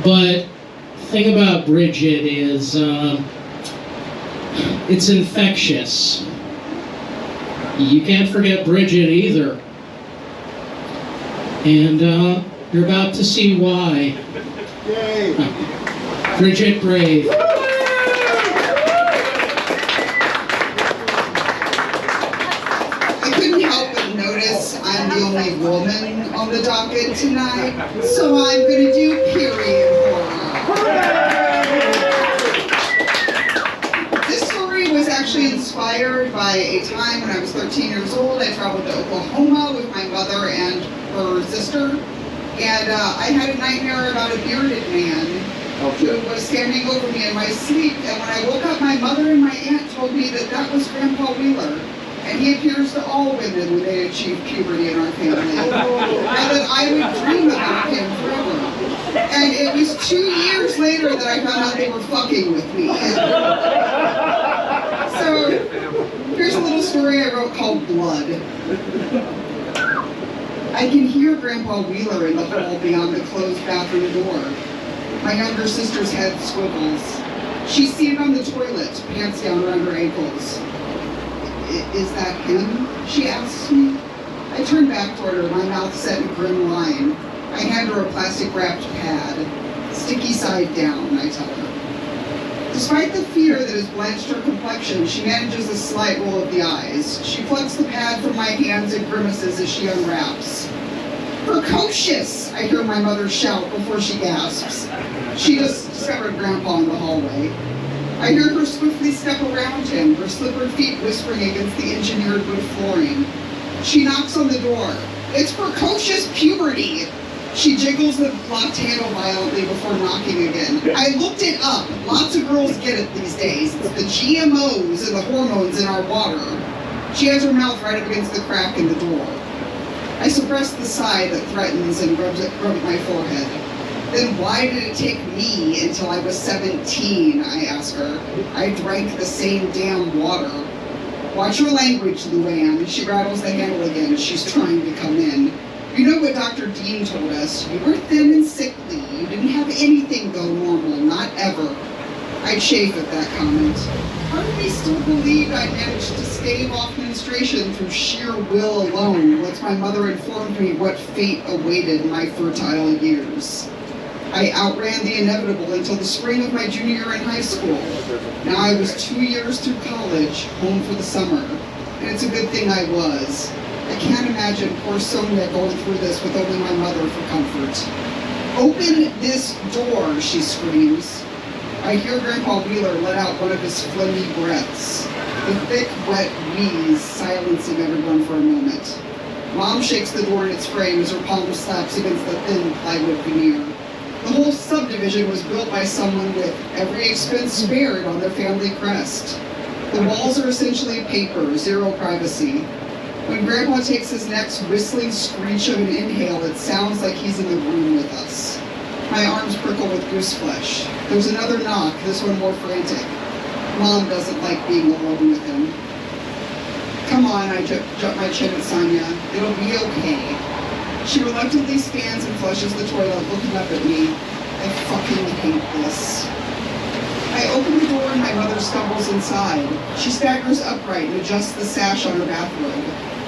But the thing about Bridget is it's infectious. You can't forget Bridget either. And you're about to see why. Yay. Bridget Brave. I couldn't help but notice I'm the only woman on the docket tonight, so I'm going to do period horror. This story was actually inspired by a time when I was 13 years old. I traveled to Oklahoma with my mother and her sister, and I had a nightmare about a bearded man who was standing over me in my sleep, and when I woke up, my mother and my aunt told me that that was Grandpa Wheeler. And he appears to all women when they achieve puberty in our family. And that I would dream about him forever. And it was 2 years later that I found out they were fucking with me. So, here's a little story I wrote called Blood. I can hear Grandpa Wheeler in the hall beyond the closed bathroom door. My younger sister's head swivels. She's seated on the toilet, pants down around her ankles. Is that him? She asks me. I turn back toward her, my mouth set in a grim line. I hand her a plastic-wrapped pad. Sticky side down, I tell her. Despite the fear that has blanched her complexion, she manages a slight roll of the eyes. She plucks the pad from my hands and grimaces as she unwraps. Precocious! I hear my mother shout before she gasps. She just discovered Grandpa in the hallway. I hear her swiftly step around him, her slippered feet whispering against the engineered wood flooring. She knocks on the door. It's precocious puberty! She jiggles the locked handle violently before knocking again. I looked it up. Lots of girls get it these days. It's the GMOs and the hormones in our water. She has her mouth right up against the crack in the door. I suppress the sigh that threatens and rubs at my forehead. Then why did it take me until I was 17, I ask her. I drank the same damn water. Watch your language, Luann. She rattles the handle again. She's trying to come in. You know what Dr. Dean told us. You were thin and sickly. You didn't have anything go normal, not ever. I chafe at that comment. Part of me still believed I managed to stave off menstruation through sheer will alone once my mother informed me what fate awaited my fertile years. I outran the inevitable until the spring of my junior year in high school. Now I was 2 years through college, home for the summer. And it's a good thing I was. I can't imagine poor Sonia going through this with only my mother for comfort. Open this door, she screams. I hear Grandpa Wheeler let out one of his phlegmy breaths, the thick, wet wheeze silencing everyone for a moment. Mom shakes the door in its frame as her palm slaps against the thin plywood veneer. The whole subdivision was built by someone with every expense spared on their family crest. The walls are essentially paper, zero privacy. When Grandpa takes his next whistling screech of an inhale, it sounds like he's in the room with us. My arms prickle with goose flesh. There's another knock, this one more frantic. Mom doesn't like being alone with him. Come on, I jut my chin at Sonia. It'll be okay. She reluctantly stands and flushes the toilet, looking up at me. I fucking hate this. I open the door and my mother stumbles inside. She staggers upright and adjusts the sash on her bathrobe.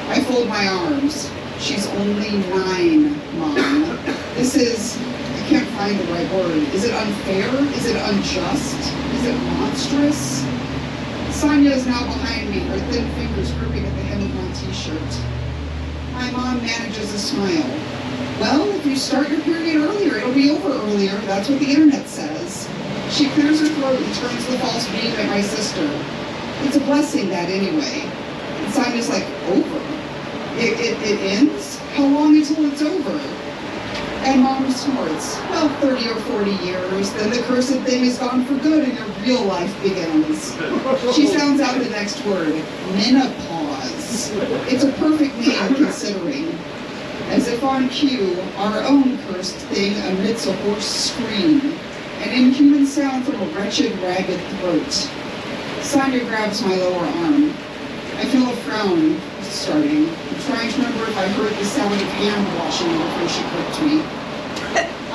I fold my arms. She's only 9, Mom. This is... I can't find the right word. Is it unfair? Is it unjust? Is it monstrous? Sonia is now behind me, her thin fingers gripping at the hem of my t-shirt. My mom manages a smile. Well, if you start your period earlier, it'll be over earlier. That's what the internet says. She clears her throat and turns the false beam at my sister. It's a blessing, that, anyway. And Sonia's like, over? It ends? How long until it's over? And Mom snorts. Well, 30 or 40 years, then the cursed thing is gone for good and your real life begins. She sounds out the next word, menopause. It's a perfect name considering. As if on cue, our own cursed thing emits a hoarse scream, an inhuman sound from a wretched, ragged throat. Sonia grabs my lower arm. I feel a frown starting. I'm trying to remember if I heard the sound of hand washing before she gripped me.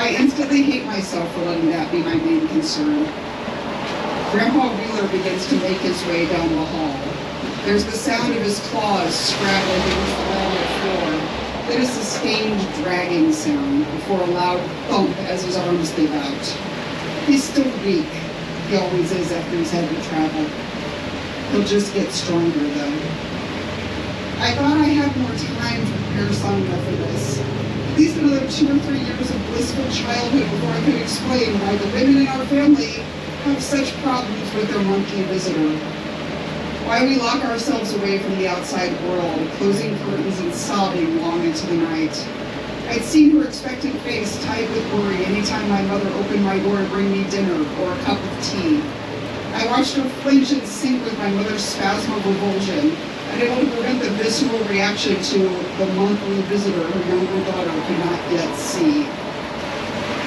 I instantly hate myself for letting that be my main concern. Grandpa Wheeler begins to make his way down the hall. There's the sound of his claws scrabbling against the laminate floor, then a sustained dragging sound before a loud thump as his arms give out. He's still weak. He always is after he's had to travel. He'll just get stronger though. I thought I had more time to prepare Sonia for this. At least another 2 or 3 years of blissful childhood before I could explain why the women in our family have such problems with their monkey visitor. Why we lock ourselves away from the outside world, closing curtains and sobbing long into the night. I'd seen her expectant face tied with worry anytime my mother opened my door to bring me dinner or a cup of tea. I watched her flinch and sink with my mother's spasm of revulsion, unable to prevent the visceral reaction to the monthly visitor her younger daughter could not yet see.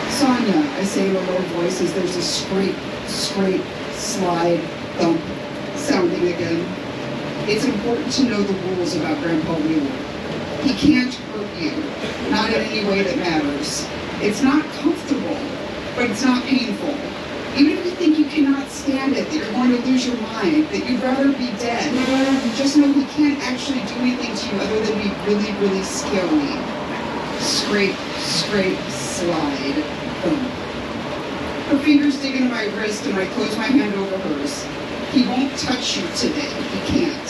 Sonia, I say in a low voice as there's a scrape, slide, thump, sounding again. It's important to know the rules about Grandpa Wheeler. He can't hurt you, not in any way that matters. It's not comfortable, but it's not painful. Even if you think you cannot stand it, that you're going to lose your mind, that you'd rather be dead, just know he can't actually do anything to you other than be really, really scary. Scrape, slide, boom. Her fingers dig into my wrist and I close my hand over hers. He won't touch you today. He can't.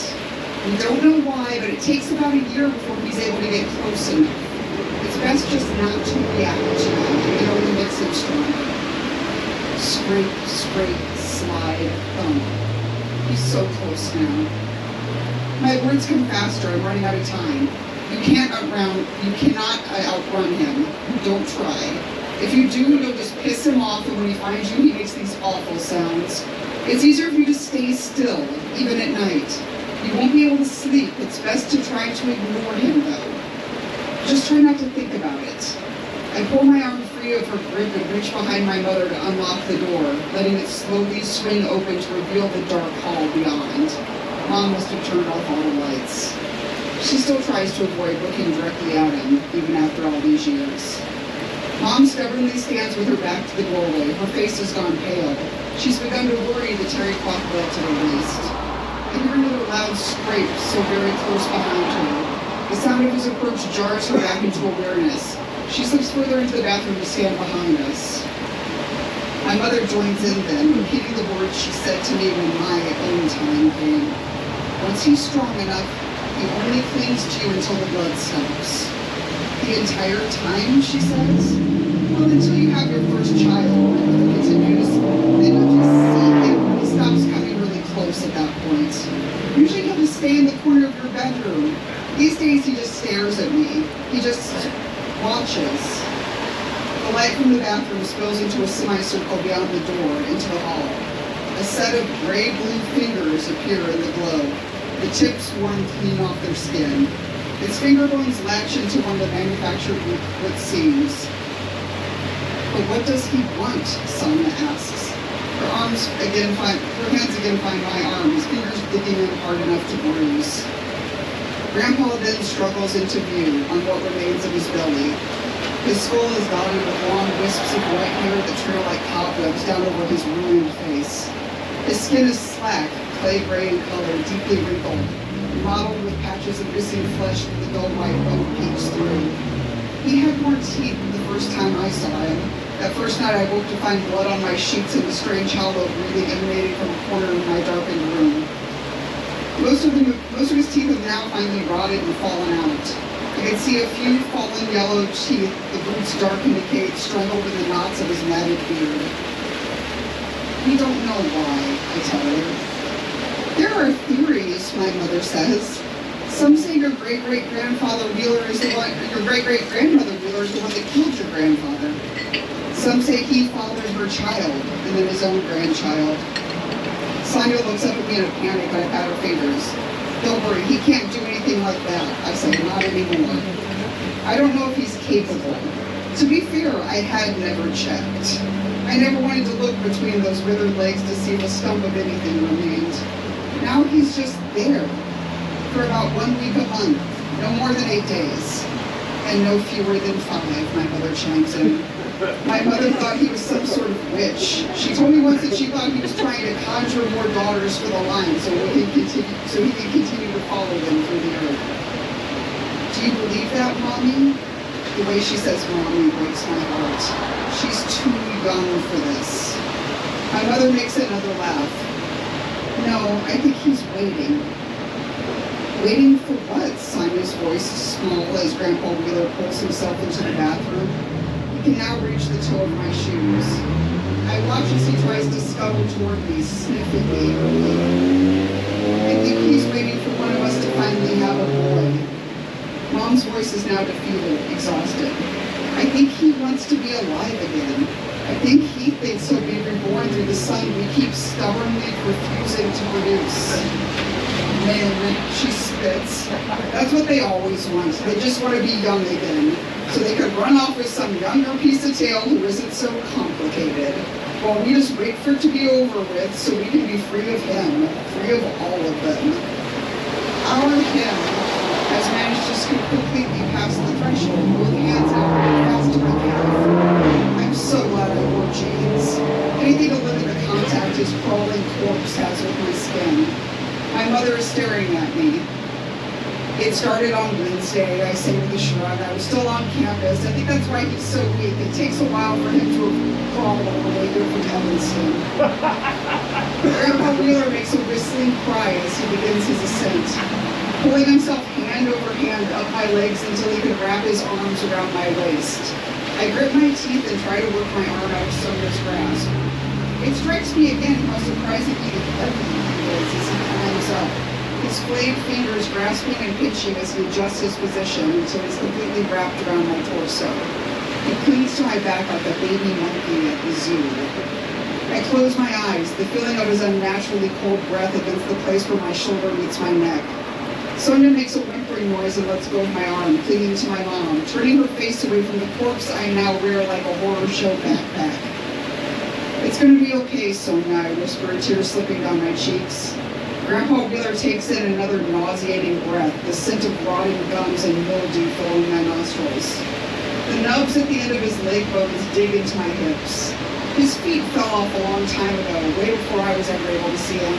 We don't know why, but it takes about a year before he's able to get close enough. It's best just not to react to him. It only makes him stronger. Scrape, slide, thump. He's so close now. My words come faster. I'm running out of time. You cannot outrun him. Don't try. If you do, you'll just piss him off, and when he finds you, he makes these awful sounds. It's easier for you to stay still, even at night. You won't be able to sleep. It's best to try to ignore him, though. Just try not to think about it. I pull my arm free of her grip and reach behind my mother to unlock the door, letting it slowly swing open to reveal the dark hall beyond. Mom must have turned off all the lights. She still tries to avoid looking directly at him, even after all these years. Mom stubbornly stands with her back to the doorway. Her face has gone pale. She's begun to worry the terry cloth belt to her waist. I hear another loud scrape so very close behind her. The sound of his approach jars her back into awareness. She slips further into the bathroom to stand behind us. My mother joins in then, repeating the words she said to me when my own time came. Once he's strong enough, he only clings to you until the blood stops. The entire time, she says? Well, until you have your first child, my mother continues, then you'll just see him when he stops coming really close at that point. Usually he'll just stay in the corner of your bedroom. These days he just stares at me. He just watches. The light from the bathroom spills into a semicircle beyond the door, into the hall. A set of gray-blue fingers appear in the glow, the tips worn clean off their skin. Its finger bones latch into one of the manufactured wood seams. But what does he want? Sonia asks. Her hands again find my arm, his fingers digging in hard enough to bruise. Grandpa then struggles into view on what remains of his belly. His skull is dotted with long wisps of white hair that trail like cobwebs down over his ruined face. His skin is slack, clay gray in color, deeply wrinkled, mottled with patches of missing flesh that the dull white bone peeks through. He had more teeth the first time I saw him. That first night I woke to find blood on my sheets and the strange hollow breathing emanating from a corner of my darkened room. Most of his teeth have now finally rotted and fallen out. I could see a few fallen yellow teeth, the roots dark and decayed, strangled in the knots of his matted beard. We don't know why, I tell her. There are theories, my mother says. Some say your great-great-grandfather Wheeler is the one, your great-great-grandmother Wheeler is the one that killed your grandfather. Some say he fathered her child and then his own grandchild. Sonia looks up at me in a panic and I pat her fingers. Don't worry, he can't do anything like that. I say, not anymore. I don't know if he's capable. To be fair, I had never checked. I never wanted to look between those withered legs to see if a stump of anything remained. Now he's just there. For about 1 week a month, no more than 8 days. And no fewer than 5, my mother chimes in. My mother thought he was some sort of witch. She told me once that she thought he was trying to conjure more daughters for the line so he could continue to follow them through the earth. Do you believe that, Mommy? The way she says Mommy breaks my heart. She's too young for this. My mother makes another laugh. No, I think he's waiting. Waiting for what? Sonia's voice is small as Grandpa Wheeler pulls himself into the bathroom. He can now reach the toe of my shoes. I watch as he tries to scuttle toward me, sniffing me early. I think he's waiting for one of us to finally have a boy. Mom's voice is now defeated, exhausted. I think he wants to be alive again. I think he thinks he'll be reborn through the son we keep stubbornly refusing to produce. Men, she spits. That's what they always want. They just want to be young again, so they could run off with some younger piece of tail who isn't so complicated. While we just wait for it to be over with so we can be free of him, free of all of them. Our him has managed to scoot completely past the threshold with hands out past my calf. I'm so glad I wore jeans. Anything to limit the contact his crawling corpse has with my skin. My mother is staring at me. It started on Wednesday, I say with a shrug. I was still on campus. I think that's why he's so weak. It takes a while for him to crawl all the way here from Evanston. Grandpa Wheeler makes a whistling cry as he begins his ascent, pulling himself hand over hand up my legs until he could wrap his arms around my waist. I grit my teeth and try to work my arm out of Sonia's grasp. It strikes me again how surprisingly heavy he is as he climbs up, his flayed fingers grasping and pinching as he adjusts his position until he's completely wrapped around my torso. He clings to my back like a baby monkey at the zoo. I close my eyes, the feeling of his unnaturally cold breath against the place where my shoulder meets my neck. Sonia makes a whimpering noise and lets go of my arm, clinging to my mom, turning her face away from the corpse I now rear like a horror show backpack. It's going to be okay, Sonia, I whisper, tears slipping down my cheeks. Grandpa Wheeler takes in another nauseating breath, the scent of rotting gums and mildew filling my nostrils. The nubs at the end of his leg bones dig into my hips. His feet fell off a long time ago, way before I was ever able to see him.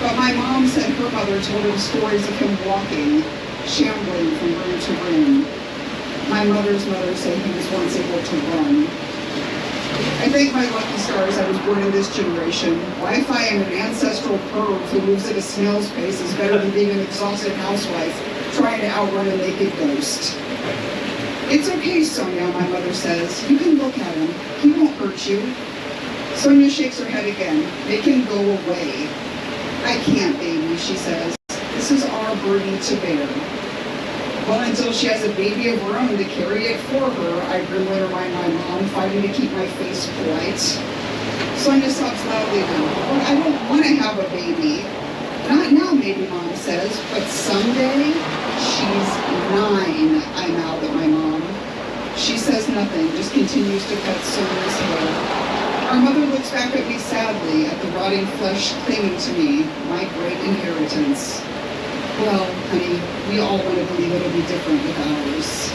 But my mom said her mother told him stories of him walking, shambling from room to room. My mother's mother said he was once able to run. I thank my lucky stars I was born in this generation. Wi-Fi and an ancestral perv who moves at a snail's pace is better than being an exhausted housewife trying to outrun a naked ghost. It's okay, Sonia, my mother says. You can look at him. He won't hurt you. Sonia shakes her head again. Make him go away. I can't, baby, she says. This is our burden to bear. Well, until she has a baby of her own to carry it for her, I grimly remind my mom, fighting to keep my face polite. Sonia sobs loudly now. Well, I don't want to have a baby. Not now, maybe, Mom says, but someday. She's 9, I mouth at my mom. She says nothing, just continues to cut Sonia's hair. Our mother looks back at me sadly, at the rotting flesh clinging to me, my great inheritance. Well, honey, we all want to believe it'll be different with ours.